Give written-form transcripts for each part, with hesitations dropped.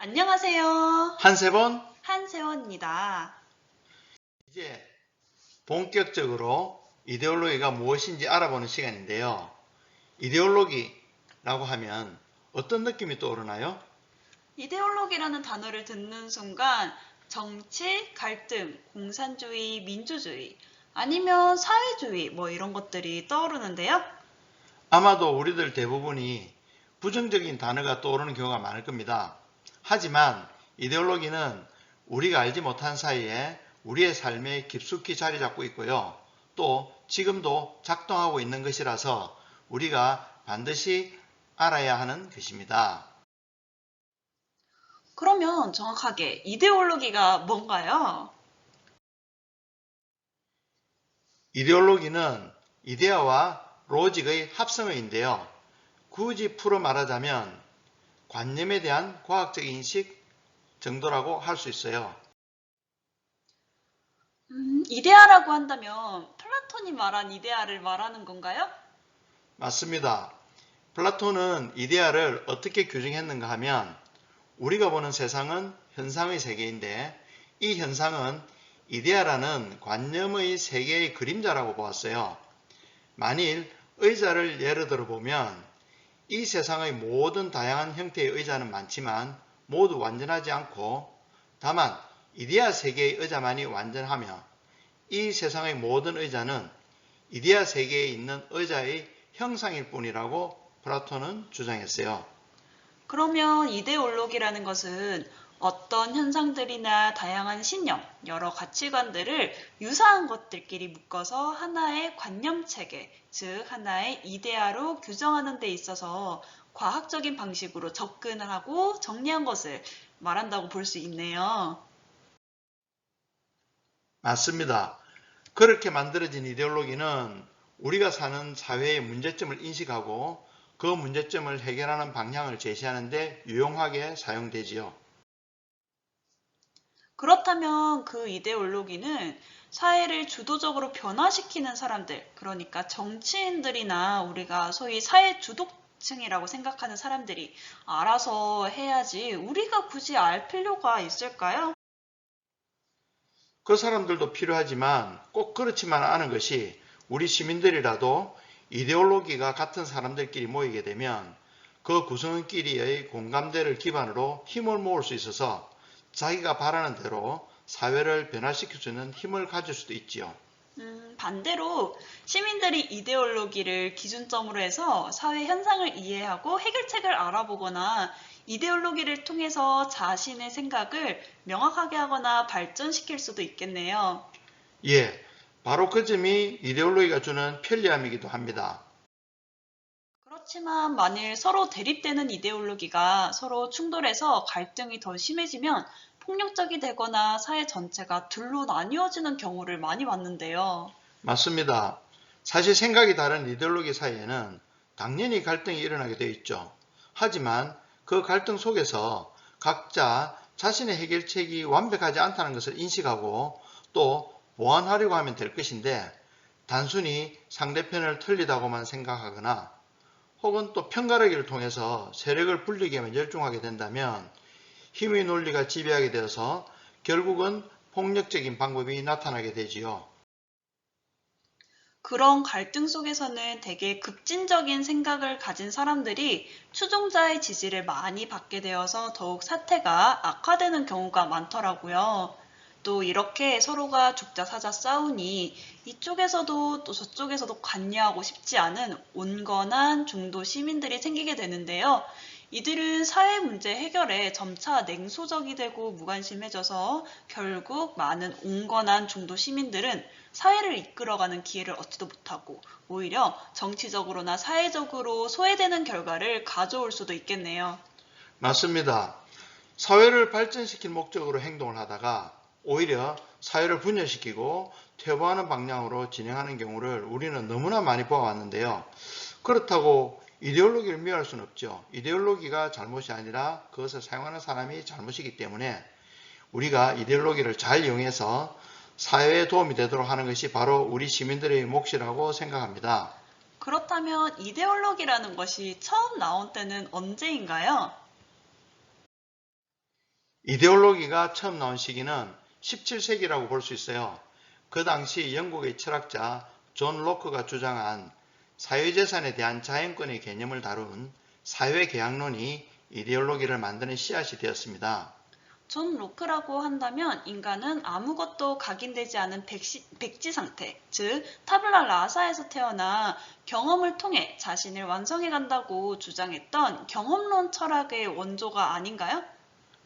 안녕하세요. 한세번 한세원입니다. 이제 본격적으로 이데올로기가 무엇인지 알아보는 시간인데요. 이데올로기라고 하면 어떤 느낌이 떠오르나요? 이데올로기라는 단어를 듣는 순간 정치, 갈등, 공산주의, 민주주의, 아니면 사회주의 뭐 이런 것들이 떠오르는데요. 아마도 우리들 대부분이 부정적인 단어가 떠오르는 경우가 많을 겁니다. 하지만 이데올로기는 우리가 알지 못한 사이에 우리의 삶에 깊숙이 자리 잡고 있고요. 또 지금도 작동하고 있는 것이라서 우리가 반드시 알아야 하는 것입니다. 그러면 정확하게 이데올로기가 뭔가요? 이데올로기는 이데아와 로직의 합성어인데요. 굳이 풀어 말하자면 관념에 대한 과학적 인식 정도라고 할 수 있어요. 이데아라고 한다면 플라톤이 말한 이데아를 말하는 건가요? 맞습니다. 플라톤은 이데아를 어떻게 규정했는가 하면 우리가 보는 세상은 현상의 세계인데 이 현상은 이데아라는 관념의 세계의 그림자라고 보았어요. 만일 의자를 예를 들어 보면 이 세상의 모든 다양한 형태의 의자는 많지만 모두 완전하지 않고 다만 이데아 세계의 의자만이 완전하며 이 세상의 모든 의자는 이데아 세계에 있는 의자의 형상일 뿐이라고 플라톤은 주장했어요. 그러면 이데올로기라는 것은 어떤 현상들이나 다양한 신념, 여러 가치관들을 유사한 것들끼리 묶어서 하나의 관념 체계, 즉 하나의 이데아로 규정하는 데 있어서 과학적인 방식으로 접근을 하고 정리한 것을 말한다고 볼 수 있네요. 맞습니다. 그렇게 만들어진 이데올로기는 우리가 사는 사회의 문제점을 인식하고 그 문제점을 해결하는 방향을 제시하는 데 유용하게 사용되지요. 그렇다면 그렇다면 그 이데올로기는 사회를 주도적으로 변화시키는 사람들, 그러니까 정치인들이나 우리가 소위 사회 주도층이라고 생각하는 사람들이 알아서 해야지 우리가 굳이 알 필요가 있을까요? 그 사람들도 필요하지만 꼭 그렇지만 않은 것이 우리 시민들이라도 이데올로기가 같은 사람들끼리 모이게 되면 그 구성원끼리의 공감대를 기반으로 힘을 모을 수 있어서 자기가 바라는 대로 사회를 변화시킬 수 있는 힘을 가질 수도 있지요. 반대로 시민들이 이데올로기를 기준점으로 해서 사회 현상을 이해하고 해결책을 알아보거나 이데올로기를 통해서 자신의 생각을 명확하게 하거나 발전시킬 수도 있겠네요. 예, 바로 그 점이 이데올로기가 주는 편리함이기도 합니다. 그렇지만 만일 서로 대립되는 이데올로기가 서로 충돌해서 갈등이 더 심해지면 폭력적이 되거나 사회 전체가 둘로 나뉘어지는 경우를 많이 봤는데요. 맞습니다. 사실 생각이 다른 이데올로기 사이에는 당연히 갈등이 일어나게 되어 있죠. 하지만 그 갈등 속에서 각자 자신의 해결책이 완벽하지 않다는 것을 인식하고 또 보완하려고 하면 될 것인데 단순히 상대편을 틀리다고만 생각하거나 혹은 또 편가르기를 통해서 세력을 불리게만 열중하게 된다면 힘의 논리가 지배하게 되어서 결국은 폭력적인 방법이 나타나게 되지요. 그런 갈등 속에서는 되게 급진적인 생각을 가진 사람들이 추종자의 지지를 많이 받게 되어서 더욱 사태가 악화되는 경우가 많더라고요. 또 이렇게 서로가 죽자 사자 싸우니 이쪽에서도 또 저쪽에서도 관여하고 싶지 않은 온건한 중도 시민들이 생기게 되는데요. 이들은 사회 문제 해결에 점차 냉소적이 되고 무관심해져서 결국 많은 온건한 중도 시민들은 사회를 이끌어가는 기회를 얻지도 못하고 오히려 정치적으로나 사회적으로 소외되는 결과를 가져올 수도 있겠네요. 맞습니다. 사회를 발전시킬 목적으로 행동을 하다가 오히려 사회를 분열시키고 퇴보하는 방향으로 진행하는 경우를 우리는 너무나 많이 보아왔는데요. 그렇다고 이데올로기를 미워할 수는 없죠. 이데올로기가 잘못이 아니라 그것을 사용하는 사람이 잘못이기 때문에 우리가 이데올로기를 잘 이용해서 사회에 도움이 되도록 하는 것이 바로 우리 시민들의 몫이라고 생각합니다. 그렇다면 이데올로기라는 것이 처음 나온 때는 언제인가요? 이데올로기가 처음 나온 시기는 17세기라고 볼 수 있어요. 그 당시 영국의 철학자 존 로크가 주장한 사회재산에 대한 자연권의 개념을 다룬 사회계약론이 이데올로기를 만드는 씨앗이 되었습니다. 존 로크라고 한다면 인간은 아무것도 각인되지 않은 백지 상태, 즉 타블라 라사에서 태어나 경험을 통해 자신을 완성해 간다고 주장했던 경험론 철학의 원조가 아닌가요?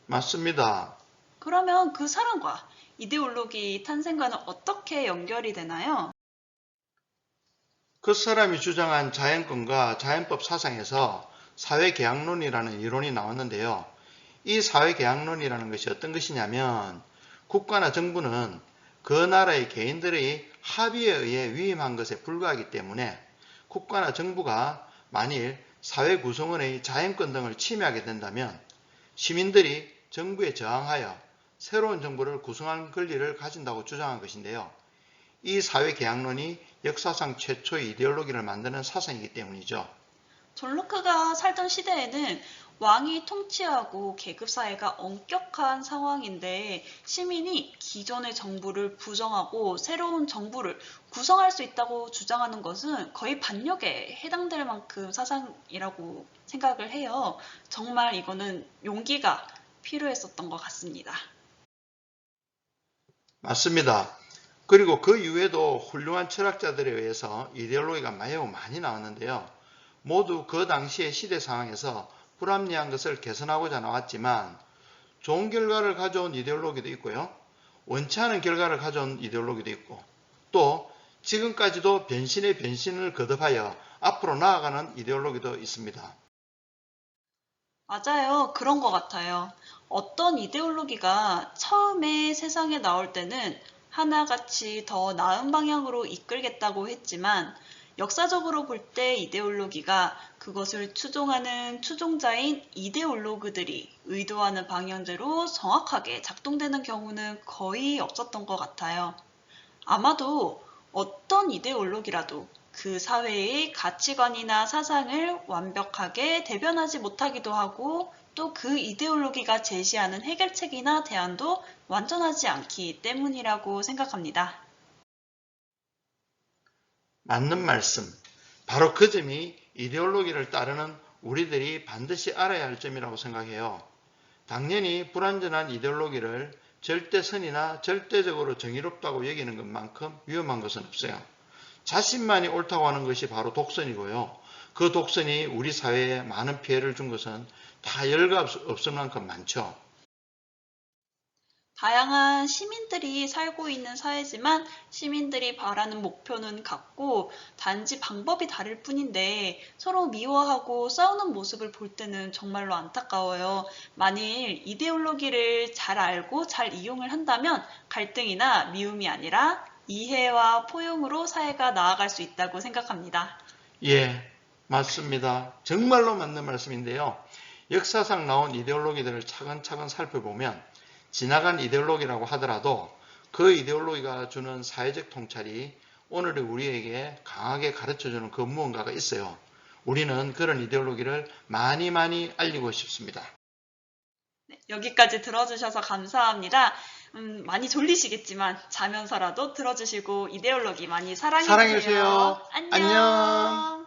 맞습니다. 그러면 그 사람과 이데올로기 탄생과는 어떻게 연결이 되나요? 그 사람이 주장한 자연권과 자연법 사상에서 사회계약론이라는 이론이 나왔는데요. 이 사회계약론이라는 것이 어떤 것이냐면 국가나 정부는 그 나라의 개인들의 합의에 의해 위임한 것에 불과하기 때문에 국가나 정부가 만일 사회 구성원의 자연권 등을 침해하게 된다면 시민들이 정부에 저항하여 새로운 정부를 구성할 권리를 가진다고 주장한 것인데요. 이 사회계약론이 역사상 최초의 이데올로기를 만드는 사상이기 때문이죠. 존 로크가 살던 시대에는 왕이 통치하고 계급사회가 엄격한 상황인데 시민이 기존의 정부를 부정하고 새로운 정부를 구성할 수 있다고 주장하는 것은 거의 반역에 해당될 만큼 사상이라고 생각을 해요. 정말 이거는 용기가 필요했었던 것 같습니다. 맞습니다. 그리고 그 이후에도 훌륭한 철학자들에 의해서 이데올로기가 매우 많이 나왔는데요. 모두 그 당시의 시대 상황에서 불합리한 것을 개선하고자 나왔지만 좋은 결과를 가져온 이데올로기도 있고요. 원치 않은 결과를 가져온 이데올로기도 있고 또 지금까지도 변신의 변신을 거듭하여 앞으로 나아가는 이데올로기도 있습니다. 맞아요. 그런 것 같아요. 어떤 이데올로기가 처음에 세상에 나올 때는 하나같이 더 나은 방향으로 이끌겠다고 했지만 역사적으로 볼 때 이데올로기가 그것을 추종하는 추종자인 이데올로그들이 의도하는 방향대로 정확하게 작동되는 경우는 거의 없었던 것 같아요. 아마도 어떤 이데올로기라도 그 사회의 가치관이나 사상을 완벽하게 대변하지 못하기도 하고 또 그 이데올로기가 제시하는 해결책이나 대안도 완전하지 않기 때문이라고 생각합니다. 맞는 말씀. 바로 그 점이 이데올로기를 따르는 우리들이 반드시 알아야 할 점이라고 생각해요. 당연히 불완전한 이데올로기를 절대선이나 절대적으로 정의롭다고 여기는 것만큼 위험한 것은 없어요. 자신만이 옳다고 하는 것이 바로 독선이고요. 그 독선이 우리 사회에 많은 피해를 준 것은 다 열과 없을 만큼 많죠. 다양한 시민들이 살고 있는 사회지만 시민들이 바라는 목표는 같고 단지 방법이 다를 뿐인데 서로 미워하고 싸우는 모습을 볼 때는 정말로 안타까워요. 만일 이데올로기를 잘 알고 잘 이용을 한다면 갈등이나 미움이 아니라 이해와 포용으로 사회가 나아갈 수 있다고 생각합니다. 예, 맞습니다. 정말로 맞는 말씀인데요. 역사상 나온 이데올로기들을 차근차근 살펴보면 지나간 이데올로기라고 하더라도 그 이데올로기가 주는 사회적 통찰이 오늘의 우리에게 강하게 가르쳐주는 그 무언가가 있어요. 우리는 그런 이데올로기를 많이 알리고 싶습니다. 네, 여기까지 들어주셔서 감사합니다. 많이 졸리시겠지만 자면서라도 들어주시고 이데올로기 많이 사랑해주세요. 사랑해주세요. 안녕. 안녕.